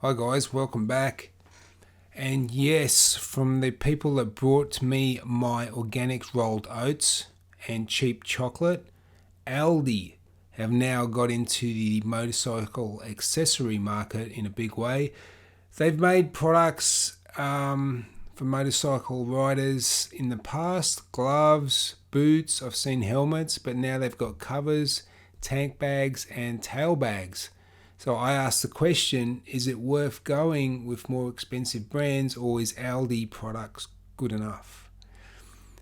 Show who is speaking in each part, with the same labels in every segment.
Speaker 1: Hi guys, welcome back. And yes, from the people that brought me my organic rolled oats and cheap chocolate, Aldi have now got into the motorcycle accessory market in a big way. They've made products for motorcycle riders in the past, gloves, boots, I've seen helmets, but now they've got covers, tank bags and tail bags. So I asked the question, is it worth going with more expensive brands, or is Aldi products good enough?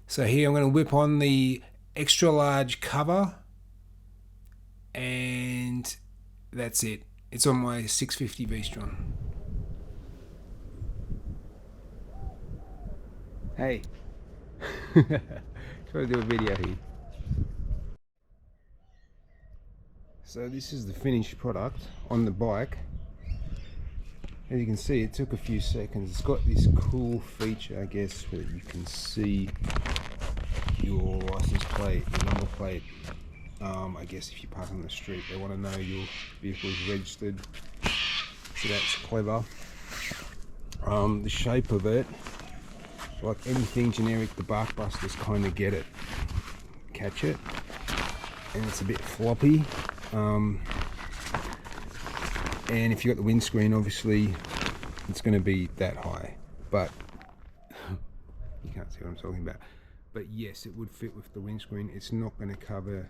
Speaker 1: So here I'm going to whip on the extra large cover, and that's it. It's on my 650 V-Strom. Hey, try to do a video here. So this is the finished product on the bike. As you can see, it took a few seconds. It's got this cool feature, I guess, where you can see your license plate, your number plate. I guess if you park on the street, they want to know your vehicle is registered. So that's clever. The shape of it, like anything generic, the bark busters kind of catch it, and it's a bit floppy. And if you got the windscreen, obviously it's going to be that high, but you can't see what I'm talking about. But yes, it would fit with the windscreen. It's not going to cover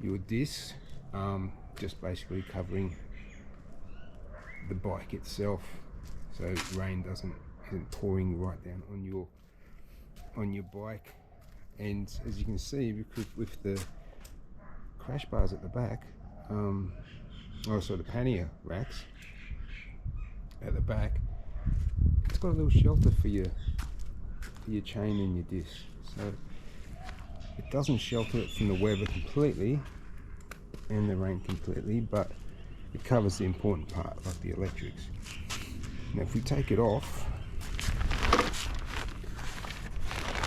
Speaker 1: your disc, just basically covering the bike itself, so rain isn't pouring right down on your bike. And as you can see, because with the crash bars at the back, also the pannier racks at the back, it's got a little shelter for your chain and your disc, so it doesn't shelter it from the weather completely and the rain completely, but it covers the important part, like the electrics. Now if we take it off,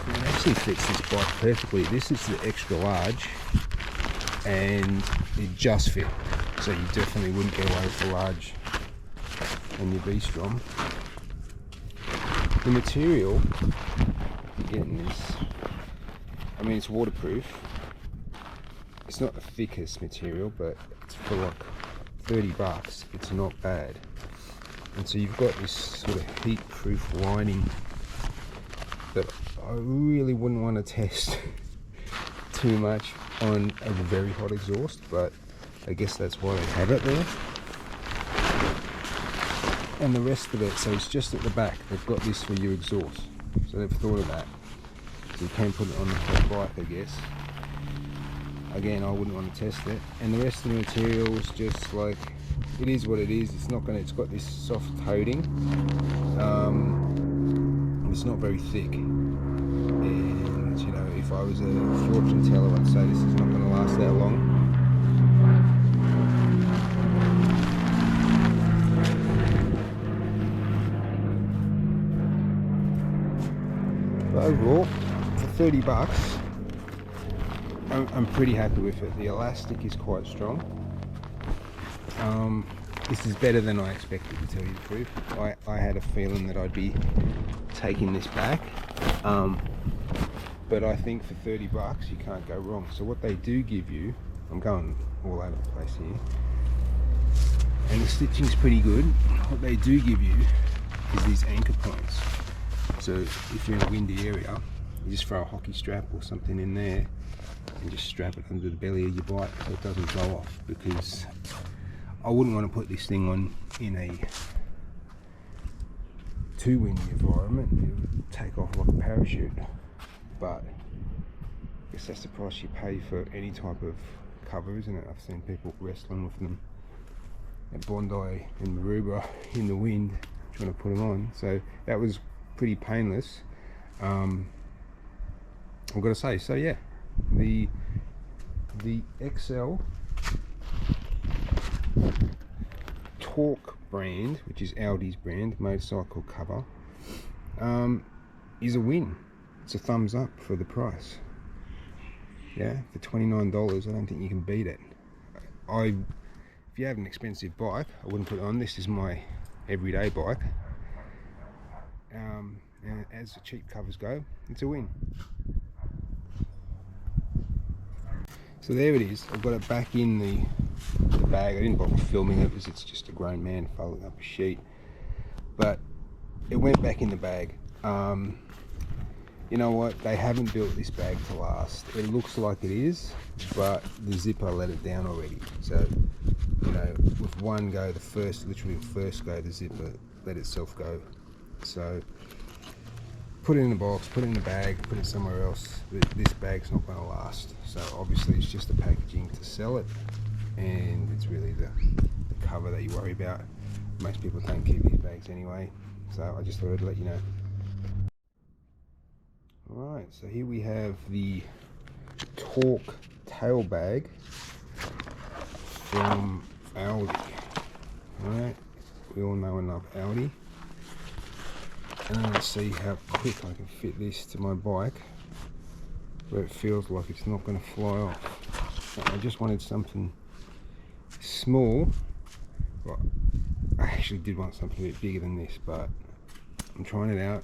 Speaker 1: it actually fits this bike perfectly. This is the extra large and it just fit, so you definitely wouldn't get away with a large on your V-Strom. The material you get in this, I mean, it's waterproof. It's not the thickest material, but it's for like $30. It's not bad. And so you've got this sort of heat-proof lining that I really wouldn't want to test too much on a very hot exhaust, but I guess that's why they have it there. And the rest of it, so it's just at the back, they've got this for your exhaust, so they've thought of that. So you can put it on the whole bike, I guess. Again, I wouldn't want to test it. And the rest of the material is just like, it is what it is. It's got this soft coating. It's not very thick. And you know, if I was a fortune teller, I'd say this is not going to last that long. But overall, for $30, I'm pretty happy with it. The elastic is quite strong. This is better than I expected, to tell you the truth. I had a feeling that I'd be taking this back, but I think for $30 you can't go wrong. So what they do give you, I'm going all over the place here, and the stitching's pretty good. What they do give you is these anchor points. So if you're in a windy area, you just throw a hockey strap or something in there and just strap it under the belly of your bike so it doesn't go off, because I wouldn't want to put this thing on in a too windy environment. It would take off like a parachute, but I guess that's the price you pay for any type of cover, isn't it? I've seen people wrestling with them at Bondi and Maroubra in the wind trying to put them on, so that was pretty painless. I've got to say, so yeah, the XL Torque brand, which is Aldi's brand, motorcycle cover, is a win. It's a thumbs up for the price. Yeah, for $29, I don't think you can beat it. If you have an expensive bike, I wouldn't put it on. This is my everyday bike. And as the cheap covers go, it's a win. So there it is. I've got it back in the bag. I didn't bother filming it because it's just a grown man folding up a sheet. But it went back in the bag. You know what? They haven't built this bag to last. It looks like it is, but the zipper let it down already. So, you know, with one go, literally the first go, the zipper let itself go. So, put it in the box, put it in the bag, put it somewhere else. This bag's not going to last. So obviously it's just the packaging to sell it, and it's really the cover that you worry about. Most people don't keep these bags anyway, so I just thought I'd let you know. Alright, so here we have the Torque tail bag from Aldi. Alright, we all know and love Aldi. And let's see how quick I can fit this to my bike where it feels like it's not going to fly off. I just wanted something small. Well, I actually did want something a bit bigger than this, but I'm trying it out.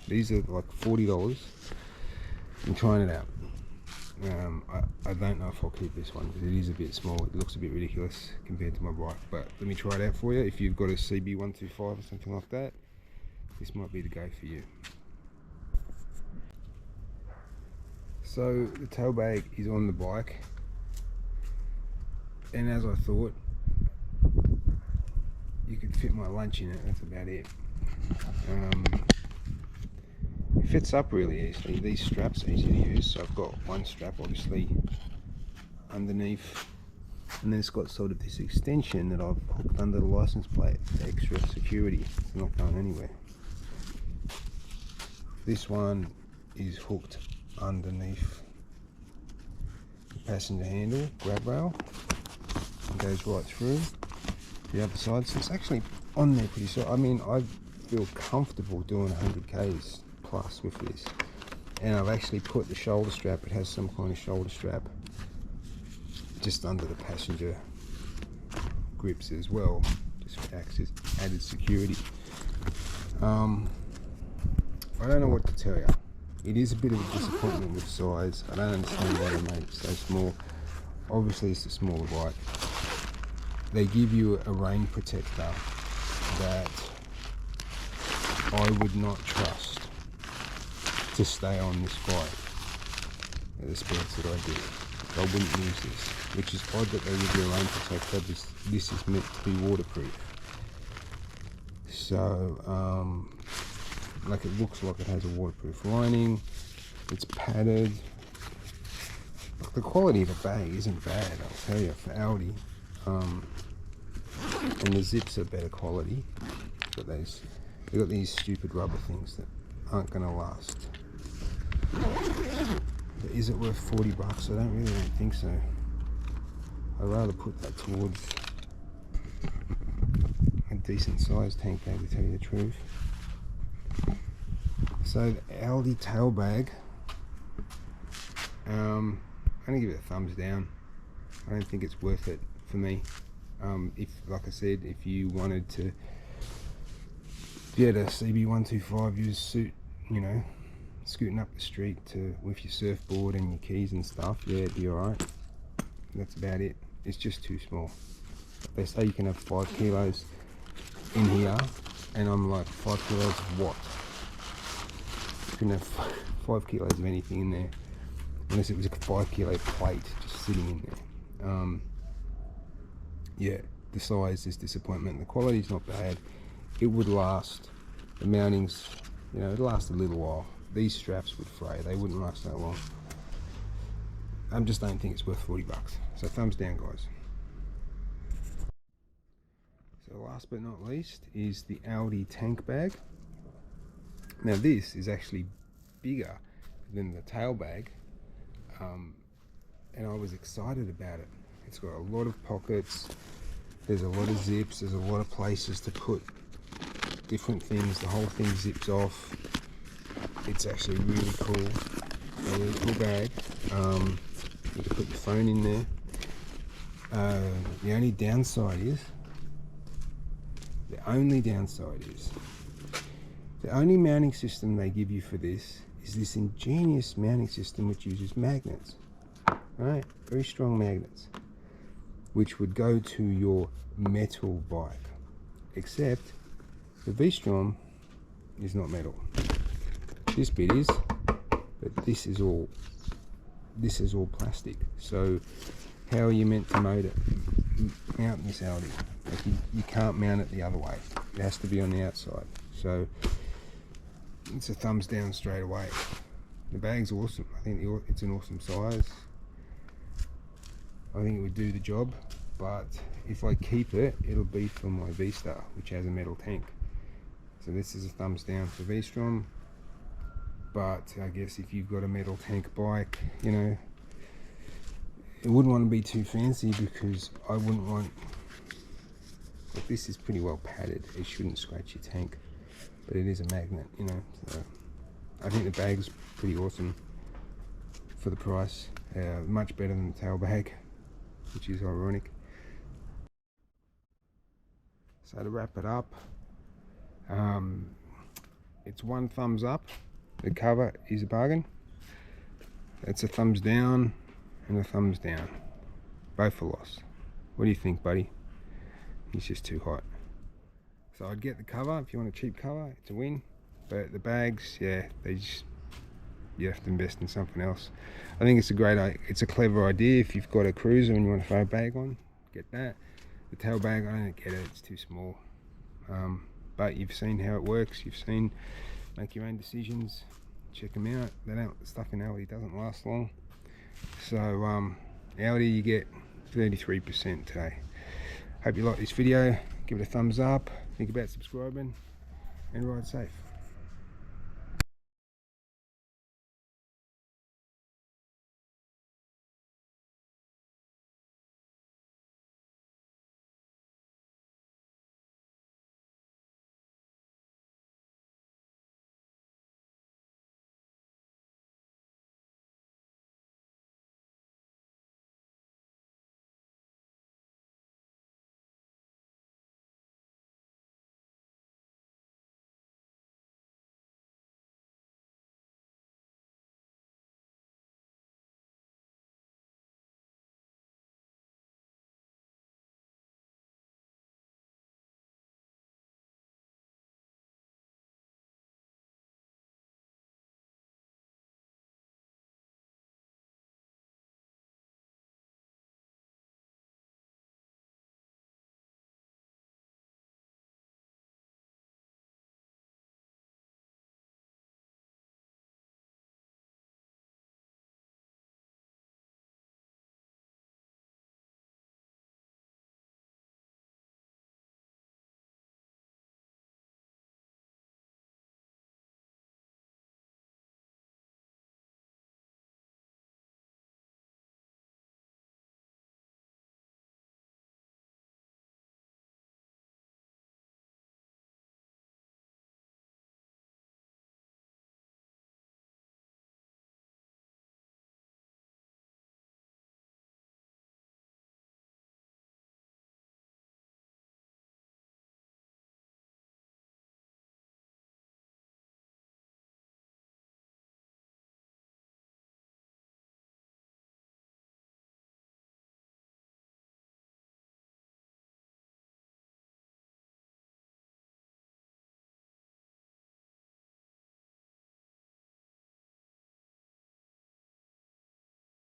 Speaker 1: These are like $40. I'm trying it out. I don't know if I'll keep this one because it is a bit small. It looks a bit ridiculous compared to my bike, but let me try it out for you. If you've got a CB125 or something like that, this might be the go for you. So the tail bag is on the bike, and as I thought, you could fit my lunch in it. That's about it. It fits up really easily. These straps are easy to use. So I've got one strap obviously underneath, and then it's got sort of this extension that I've hooked under the license plate for extra security. It's not going anywhere. This one is hooked underneath the passenger handle grab rail and goes right through the other side. So it's actually on there pretty solid. I mean, I feel comfortable doing 100 k's plus with this, and I've actually put the shoulder strap, it has some kind of shoulder strap just under the passenger grips as well, just for added security. I don't know what to tell you. It is a bit of a disappointment with size. I don't understand why they made it so small. Obviously it's a smaller bike. They give you a rain protector that I would not trust to stay on this bike at the speeds that I do. I wouldn't use this, which is odd that they give you a rain protector because this is meant to be waterproof. So like, it looks like it has a waterproof lining, it's padded. Like, the quality of the bag isn't bad, I'll tell you, for Aldi. And the zips are better quality, but they've got these stupid rubber things that aren't going to last. But is it worth $40? I don't think so. I'd rather put that towards a decent sized tank bag, to tell you the truth. So the Aldi tail bag, I'm going to give it a thumbs down. I don't think it's worth it for me. If, like I said, if you wanted to get a CB125 use suit, you know, scooting up the street with your surfboard and your keys and stuff, yeah, it'd be alright. That's about it. It's just too small. They say you can have 5 kilos in here, and I'm like, 5 kilos of what? You can have 5 kilos of anything in there, unless it was a 5 kilo plate just sitting in there. Yeah, the size is disappointment. The quality's not bad. It would last. The mountings, you know, it'd last a little while. These straps would fray. They wouldn't last that long. I just don't think it's worth $40. So thumbs down, guys. So last but not least is the Aldi tank bag. Now this is actually bigger than the tail bag, and I was excited about it. It's got a lot of pockets, there's a lot of zips, there's a lot of places to put different things. The whole thing zips off. It's actually really cool, a really cool bag. You can put your phone in there. The only downside is The only downside is, the only mounting system they give you for this is this ingenious mounting system which uses magnets, right? Very strong magnets, which would go to your metal bike, except the V-Strom is not metal. This bit is, but this is all plastic. So how are you meant to mount this Aldi? Like you can't mount it the other way. It has to be on the outside. So it's a thumbs down straight away. The bag's awesome. I think it's an awesome size. I think it would do the job, but if I keep it, it'll be for my V-Star, which has a metal tank. So this is a thumbs down for V-Strom, but I guess if you've got a metal tank bike, you know, it wouldn't want to be too fancy, because I wouldn't want, like, this is pretty well padded, it shouldn't scratch your tank, but it is a magnet, you know. So I think the bag's pretty awesome for the price, much better than the tail bag, which is ironic. So to wrap it up, it's one thumbs up. The cover is a bargain. It's a thumbs down and a thumbs down, both a loss. What do you think, buddy? He's just too hot. So I'd get the cover. If you want a cheap cover, it's a win. But the bags, yeah, you have to invest in something else. I think it's a clever idea. If you've got a cruiser and you want to throw a bag on, get that. The tail bag, I don't get it, it's too small. But you've seen how it works. You've seen, make your own decisions. Check them out. Stuff in Aldi doesn't last long. So Aldi, you get 33% today. Hope you like this video. Give it a thumbs up. Think about subscribing and ride safe.